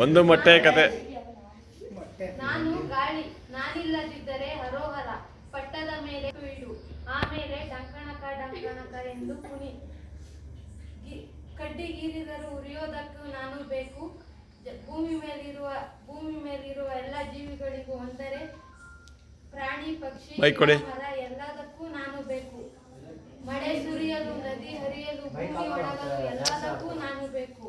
ಒಂದು ಮೊಟ್ಟೆ ಕತೆ. ನಾನು ಗಾಳಿ, ನಾನಿಲ್ಲದಿದ್ದರೆ ಹರೋಹರ, ಪಟ್ಟದ ಮೇಲೆ ಇಡು, ಆಮೇಲೆ ಡಂಕಣಕ ಡಂಕಣಕ ಎಂದು ಕುಣಿ, ಕಡ್ಡಿಗೀರಿದರೂ ಉರಿಯೋದಕ್ಕೂ ನಾನು ಬೇಕು, ಭೂಮಿ ಮೇಲಿರುವ ಎಲ್ಲ ಜೀವಿಗಳಿಗೂ, ಅಂದರೆ ಪ್ರಾಣಿ ಪಕ್ಷಿ ಮರ ಎಲ್ಲದಕ್ಕೂ ನಾನು ಬೇಕು, ಮಳೆ ಸುರಿಯಲು ನದಿ ಹರಿಯಲು ಭೂಮಿ ಒಳಗಲು ಎಲ್ಲದಕ್ಕೂ ನಾನು ಬೇಕು.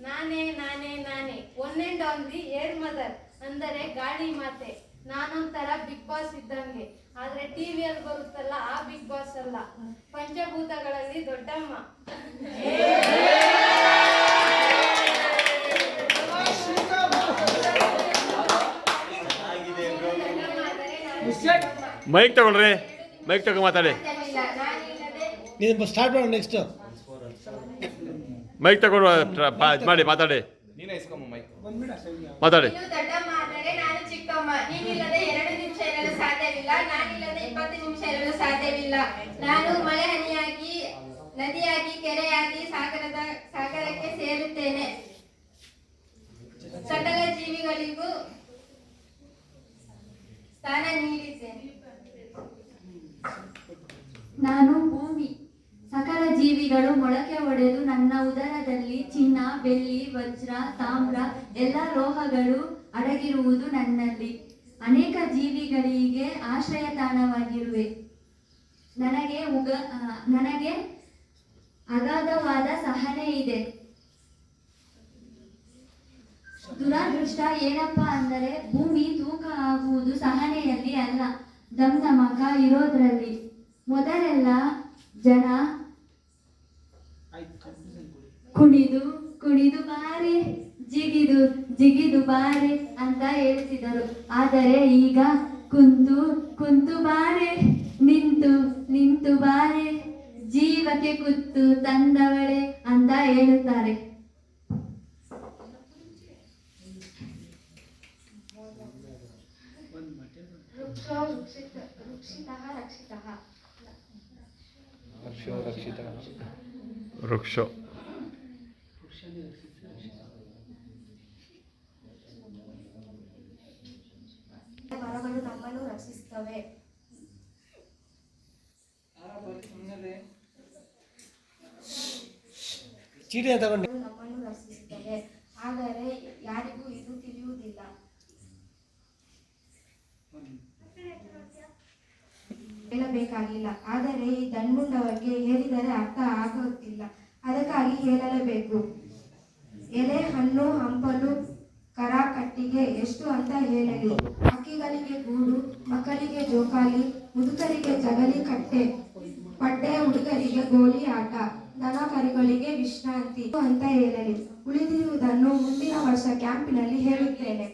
ನಾನೇ ನಾನೇ ನಾನೇ one and only air mother, ಅಂದರೆ ಗಾಳಿ ಮಾತೆ. ನಾನೊಂಥರ ಬಿಗ್ ಬಾಸ್ ಇದ್ದಂಗೆ, ಆದ್ರೆ ಟಿವಿಯಲ್ಲಿ ಬರುತ್ತಲ್ಲ ಆ ಬಿಗ್ ಬಾಸ್ ಅಲ್ಲ, ಪಂಚಭೂತಗಳಲ್ಲಿ ದೊಡ್ಡಮ್ಮ. ಮೈಕ್ ತಗೊಳ್ರಿ, ಮೈಕ್ ತಗೋ ಮಾತಾಡಿ. ಸ್ಟಾರ್ಟ್ ಮಾಡೋಣ. ನೆಕ್ಸ್ಟ್ ಮೈಕ್ ತಗೊಂಡು ಮಾಡಿ ಮಾತಾಡಿ. ಮಾತಾಡಿ. ನಾನು ಚಿಕ್ಕಮ್ಮ, ನೀನಿಲ್ಲದೆ 2 ನಿಮಿಷ ಇರಲು ಸಾಧ್ಯವಿಲ್ಲ, ನಾನಿಲ್ಲದೆ 20 ನಿಮಿಷ ಇರಲು ಸಾಧ್ಯವಿಲ್ಲ. ನಾನು ಮಳೆ ಹನಿಯಾಗಿ, ನದಿಯಾಗಿ, ಕೆರೆಯಾಗಿ, ಸಾಗರಕ್ಕೆ ಸೇರುತ್ತೇನೆ. ಸಕಲ ಜೀವಿಗಳಿಗೂ ಸ್ಥಾನ ನೀಡಿದ್ದೇನೆ. ನಾನು ಭೂಮಿ, ಸಕಲ ಜೀವಿಗಳು ಮೊಳಕೆ ಒಡೆದು ನನ್ನ ಉದರದಲ್ಲಿ ಚಿನ್ನ, ಬೆಳ್ಳಿ, ವಜ್ರ, ತಾಮ್ರ ಎಲ್ಲ ಲೋಹಗಳು ಅಡಗಿರುವುದು ನನ್ನಲ್ಲಿ. ಅನೇಕ ಜೀವಿಗಳಿಗೆ ಆಶ್ರಯ ತಾಣವಾಗಿರುವೆ. ನನಗೆ ಅಗಾಧವಾದ ಸಹನೆ ಇದೆ. ದುರಾದೃಷ್ಟ ಏನಪ್ಪಾ ಅಂದರೆ ಭೂಮಿ ತೂಕ ಆಗುವುದು ಸಹನೆಯಲ್ಲಿ ಅಲ್ಲ, ದಮದಮಕ ಇರೋದ್ರಲ್ಲಿ. ಮೊದಲೆಲ್ಲ ಜನ ಕುಣಿದು ಬಾರೆ, ಜಿಗಿದು ಬಾರೆ ಅಂತ ಹೇಳ್ತಿದ್ದರು. ಆದರೆ ಈಗ ಕುಂತು ಬಾರೆ, ನಿಂತು ಬಾರೆ, ಜೀವಕ್ಕೆ ಕುತ್ತು ತಂದವಳೆ ಅಂತ ಹೇಳುತ್ತಾರೆ. ವೃಕ್ಷ ಮರಗಳು ನಮ್ಮನ್ನು ರಕ್ಷಿಸುತ್ತವೆ. ನಮ್ಮನ್ನು ರಕ್ಷಿಸುತ್ತವೆ, ಆದರೆ ಯಾರಿಗೂ ಇದು ತಿಳಿಯುವುದಿಲ್ಲ. ಹೇಳಬೇಕಾಗಿಲ್ಲ, ಆದರೆ ಈ ದಂಡುಂಡ ಬಗ್ಗೆ ಹೇಳಿದರೆ ಅರ್ಥ ಆಗುತ್ತಿಲ್ಲ, ಅದಕ್ಕಾಗಿ ಹೇಳಲೇಬೇಕು. ಎಲೆ, ಹಣ್ಣು, ಹಂಪಲು, ಕರ, ಕಟ್ಟಿಗೆ ಎಷ್ಟು ಅಂತ ಹೇಳಲಿ. ಹಕ್ಕಿಗಳಿಗೆ ಗೂಡು, ಮಕ್ಕಳಿಗೆ ಜೋಕಾಲಿ, ಮುದುಕರಿಗೆ ಜಗಲಿ ಕಟ್ಟೆ, ಪಡ್ಡೆ ಹುಡುಗರಿಗೆ ಗೋಲಿ ಆಟ, ದನ ಕರುಗಳಿಗೆ ವಿಶ್ರಾಂತಿ ಅಂತ ಹೇಳಲಿ. ಉಳಿದಿರುವುದನ್ನು ಮುಂದಿನ ವರ್ಷ ಕ್ಯಾಂಪಿನಲ್ಲಿ ಹೇಳುತ್ತೇನೆ.